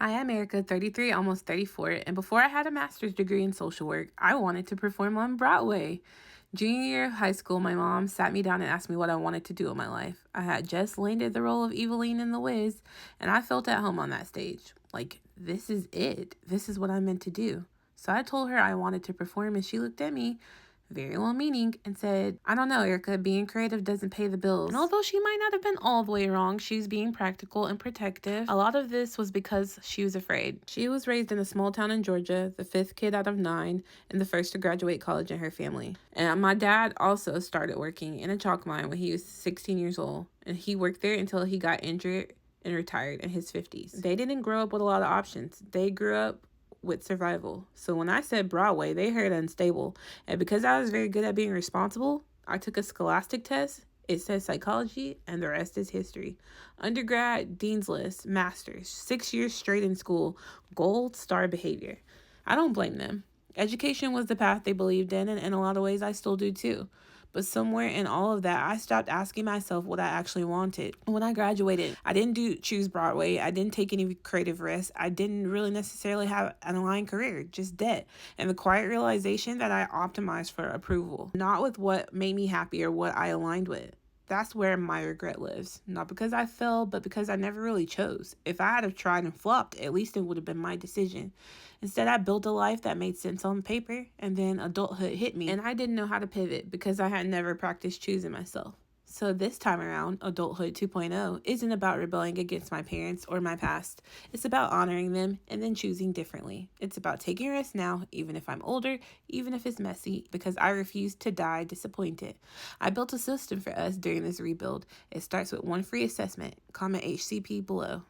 Hi, I'm Erica, 33, almost 34, and before I had a master's degree in social work, I wanted to perform on Broadway. Junior year of high school, my mom sat me down and asked me what I wanted to do in my life. I had just landed the role of Eveline in The Wiz, and I felt at home on that stage. Like, this is it. This is what I'm meant to do. So I told her I wanted to perform, and she looked at me, very well meaning, and said, I don't know, Erica, being creative doesn't pay the bills. And although she might not have been all the way wrong, she was being practical and protective. A lot of this was because she was afraid. She was raised in a small town in Georgia, the fifth kid out of 9, and the first to graduate college in her family. And my dad also started working in a chalk mine when he was 16 years old, and he worked there until he got injured and retired in his 50s. They didn't grow up with a lot of options. They grew up with survival. So when I said Broadway, they heard unstable. And because I was very good at being responsible, I took a scholastic test. It says psychology, and the rest is history. Undergrad, dean's list, master's, 6 years straight in school, gold star behavior. I don't blame them. Education was the path they believed in, and in a lot of ways I still do too. But somewhere in all of that, I stopped asking myself what I actually wanted. When I graduated, I didn't choose Broadway. I didn't take any creative risks. I didn't really necessarily have an aligned career, just debt. And the quiet realization that I optimized for approval, not with what made me happy or what I aligned with. That's where my regret lives. Not because I failed, but because I never really chose. If I had have tried and flopped, at least it would have been my decision. Instead, I built a life that made sense on paper, and then adulthood hit me, and I didn't know how to pivot because I had never practiced choosing myself. So this time around, Adulthood 2.0 isn't about rebelling against my parents or my past. It's about honoring them and then choosing differently. It's about taking risks now, even if I'm older, even if it's messy, because I refuse to die disappointed. I built a system for us during this rebuild. It starts with one free assessment. Comment HCP below.